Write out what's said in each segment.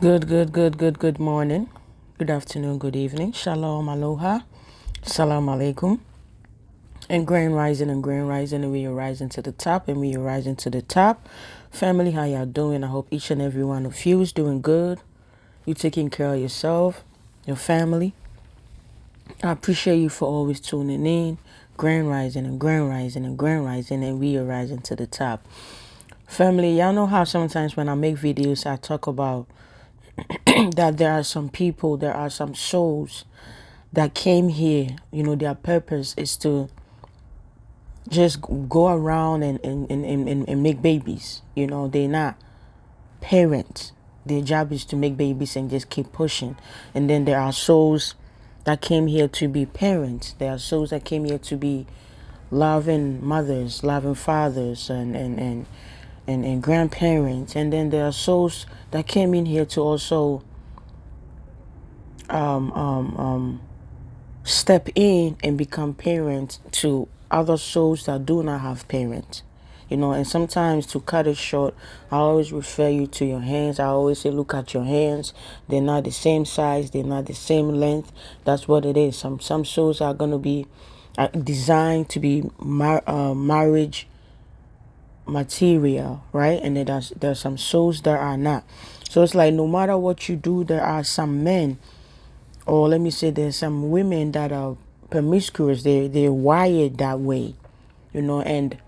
Good morning, good afternoon, good evening. Shalom, aloha, salam alaikum. And grand rising, and we are rising to the top, and we are rising to the top. Family, how y'all doing? I hope each and every one of you is doing good. You taking care of yourself, your family. I appreciate you for always tuning in. Grand rising and grand rising and grand rising, and we are rising to the top. Family, y'all know how sometimes when I make videos, I talk about that there are some people, there are some souls that came here. Their purpose is to just go around and make babies. They're not parents. Their job is to make babies and just keep pushing. And then there are souls that came here to be parents. There are souls that came here to be loving mothers, loving fathers, and grandparents. And then there are souls that came in here to also step in and become parents to other souls that do not have parents. And sometimes, to cut it short, I always refer you to your hands. I always say, look at your hands. They're not the same size, they're not the same length. That's what it is. Some souls are going to be designed to be marriage material, right? And then there's some souls that are not. So it's like, no matter what you do, there are some men, or let me say, there's some women that are promiscuous. They're wired that way, and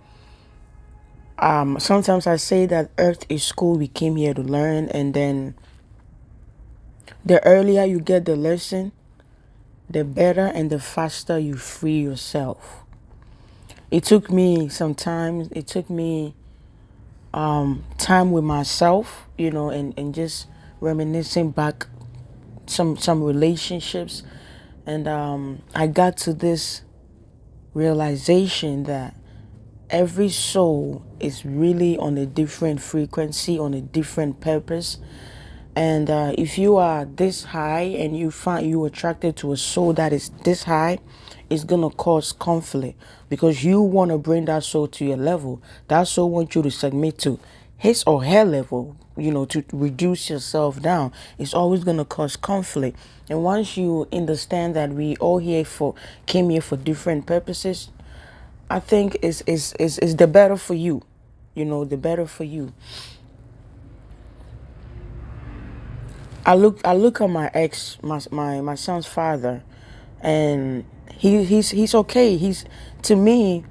sometimes I say that earth is school. We came here to learn, and then the earlier you get the lesson, the better and the faster you free yourself. It took me some time. It took me time with myself, and just reminiscing back some relationships, and I got to this realization that every soul is really on a different frequency, on a different purpose. And if you are this high and you find you attracted to a soul that is this high, it's gonna cause conflict, because you want to bring that soul to your level. That soul wants you to submit to his or her level, to reduce yourself down. It's always gonna cause conflict. And once you understand that we all came here for different purposes, I think is the better for you. The better for you. I look at my ex, my son's father, and he's okay. To me,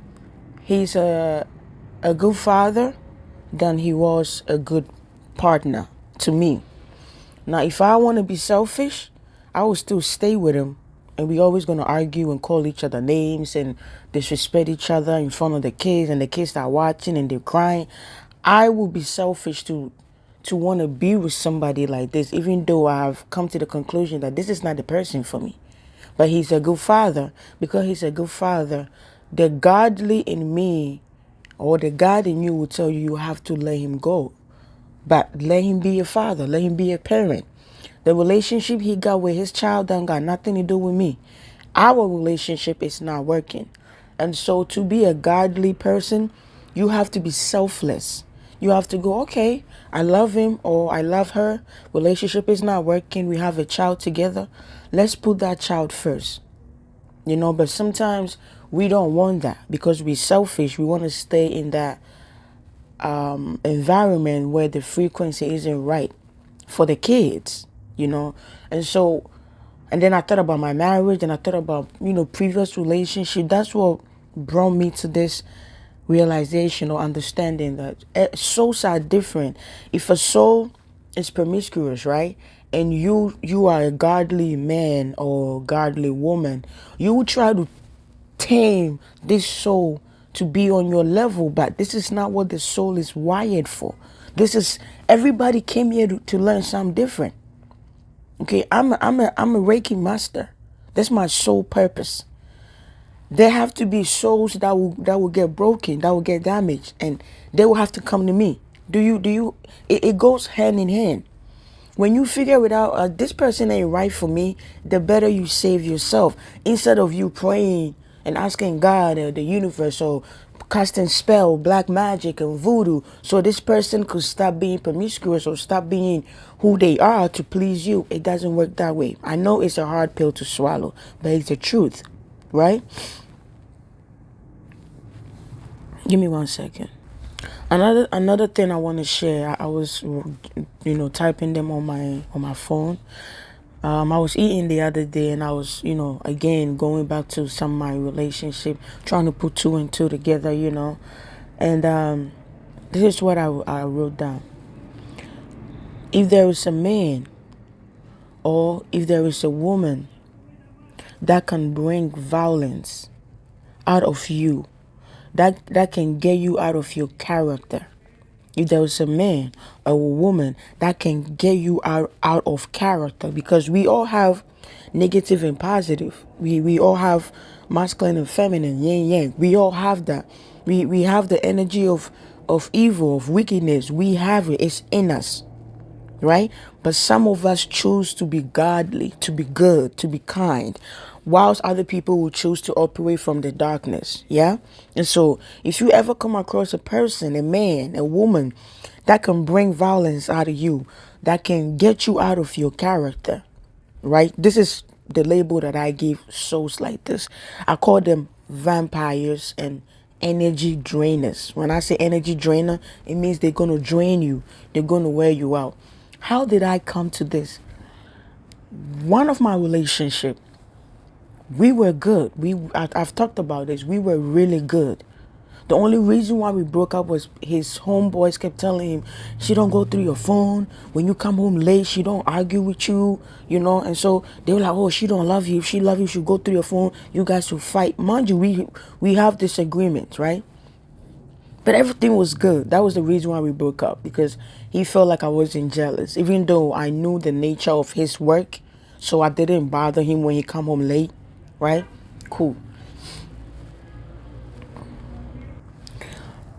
he's a good father than he was a good partner to me. Now, if I want to be selfish, I will still stay with him, and we always gonna argue and call each other names and disrespect each other in front of the kids, and the kids are watching and they're crying. I will be selfish to want to be with somebody like this, even though I've come to the conclusion that this is not the person for me. But he's a good father. Because he's a good father, the godly in me, or the God in you, will tell you you have to let him go. But let him be a father. Let him be a parent. The relationship he got with his child don't got nothing to do with me. Our relationship is not working. And so, to be a godly person, you have to be selfless. You have to go, okay, I love him or I love her. Relationship is not working. We have a child together. Let's put that child first. But sometimes we don't want that, because we're selfish. We want to stay in that environment where the frequency isn't right for the kids. And so, and then I thought about my marriage, and I thought about previous relationship. That's what brought me to this realization or understanding that souls are different. If a soul is promiscuous, right, and you are a godly man or godly woman, you will try to tame this soul to be on your level, but this is not what the soul is wired for. Everybody came here to learn something different. Okay, I'm a Reiki master. That's my sole purpose. There have to be souls that will get broken, that will get damaged, and they will have to come to me. It goes hand in hand. When you figure it out, this person ain't right for me, the better you save yourself. Instead of you praying and asking God or the universe or casting spell, black magic, and voodoo, so this person could stop being promiscuous or stop being who they are to please you. It doesn't work that way. I know it's a hard pill to swallow, but it's the truth, right? Give me 1 second. Another thing I want to share. I was, typing them on my phone. I was eating the other day, and I was, again going back to some of my relationship, trying to put two and two together, and this is what I wrote down. If there is a man or if there is a woman that can bring violence out of you, that can get you out of your character. If there is a man or a woman that can get you out of character, because we all have negative and positive. We all have masculine and feminine, yin yang. We all have that. We have the energy of evil, of wickedness. We have it. It's in us. Right? But some of us choose to be godly, to be good, to be kind, whilst other people will choose to operate from the darkness. Yeah? And so if you ever come across a person, a man, a woman that can bring violence out of you, that can get you out of your character, right? This is the label that I give souls like this. I call them vampires and energy drainers. When I say energy drainer, it means they're going to drain you. They're going to wear you out. How did I come to this? One of my relationship, we were good. I've talked about this. We were really good. The only reason why we broke up was his homeboys kept telling him, she don't go through your phone. When you come home late, she don't argue with you, And so they were like, oh, she don't love you. If she love you, she'll go through your phone. You guys will fight. Mind you, we have disagreements, right? But everything was good. That was the reason why we broke up, because he felt like I wasn't jealous, even though I knew the nature of his work. So I didn't bother him when he come home late, right? Cool.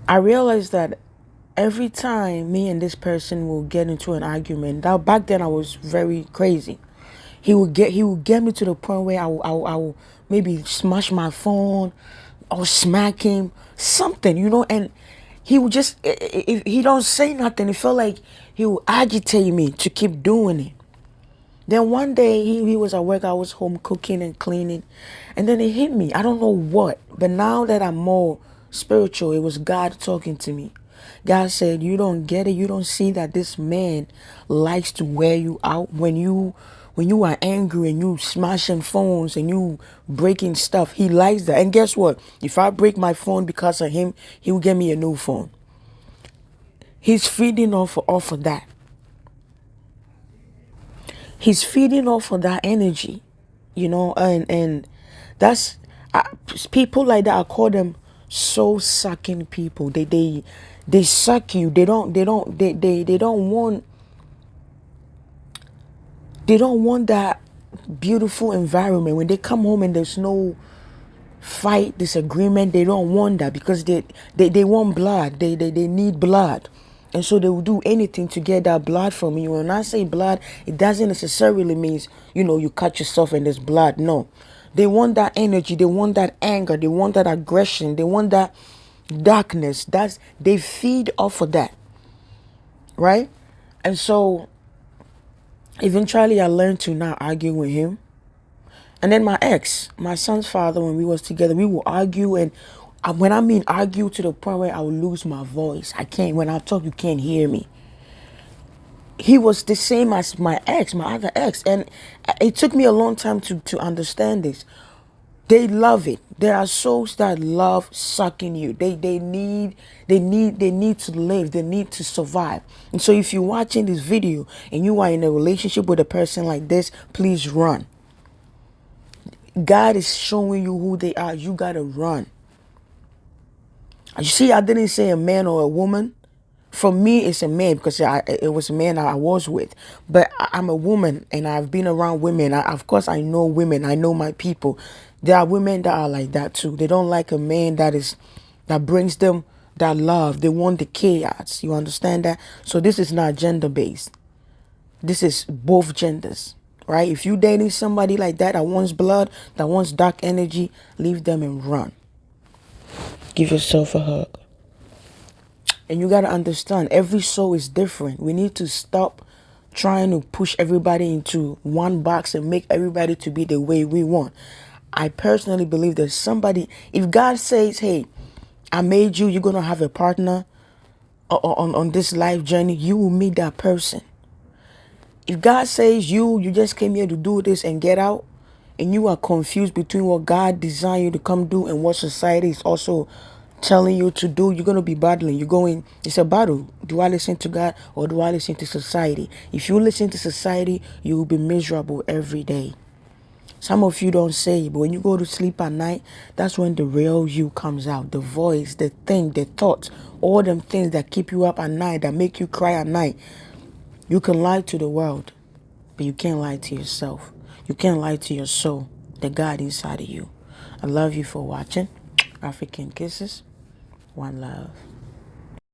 I realized that every time me and this person will get into an argument, that back then I was very crazy. He would get me to the point where I will maybe smash my phone or smack him, something, and he would just, if he don't say nothing, it felt like he would agitate me to keep doing it. Then one day he was at work, I was home cooking and cleaning, and then it hit me. I don't know what, but now that I'm more spiritual, it was God talking to me. God said, you don't get it. You don't see that this man likes to wear you out when you are angry and you smashing phones and you breaking stuff. He likes that. And guess what? If I break my phone because of him, he will get me a new phone. He's feeding off of that. He's feeding off of that energy, and that's people like that. I call them soul sucking people. They suck you. They don't want that beautiful environment. When they come home and there's no fight, disagreement, they don't want that, because they want blood. They need blood. And so they will do anything to get that blood from you. When I say blood, it doesn't necessarily means, you cut yourself and there's blood. No. They want that energy. They want that anger. They want that aggression. They want that darkness. They feed off of that. Right? And so eventually I learned to not argue with him. And then my ex, my son's father, when we was together, we would argue, and when I mean argue to the point where I would lose my voice. When I talk, you can't hear me. He was the same as my other ex. And it took me a long time to understand this. They love it. There are souls that love sucking you. They need to live. They need to survive. And so if you're watching this video and you are in a relationship with a person like this, please run. God is showing you who they are. You gotta run. You see, I didn't say a man or a woman. For me, it's a man, because it was a man I was with. But I'm a woman, and I've been around women. Of course, I know women. I know my people. There are women that are like that too. They don't like a man that brings them that love. They want the chaos. You understand that? So this is not gender-based. This is both genders. Right? If you dating somebody like that wants blood, that wants dark energy, leave them and run. Give yourself a hug. And you got to understand, every soul is different. We need to stop trying to push everybody into one box and make everybody to be the way we want. I personally believe that somebody, if God says, hey, I made you, you're going to have a partner on this life journey, you will meet that person. If God says you just came here to do this and get out, and you are confused between what God designed you to come do and what society is also telling you to do, you're going to be battling. It's a battle. Do I listen to God or do I listen to society? If you listen to society, you will be miserable every day. Some of you don't say it, but when you go to sleep at night, that's when the real you comes out. The voice, the thing, the thoughts, all them things that keep you up at night, that make you cry at night. You can lie to the world, but you can't lie to yourself. You can't lie to your soul, the God inside of you. I love you for watching. African Kisses. One love.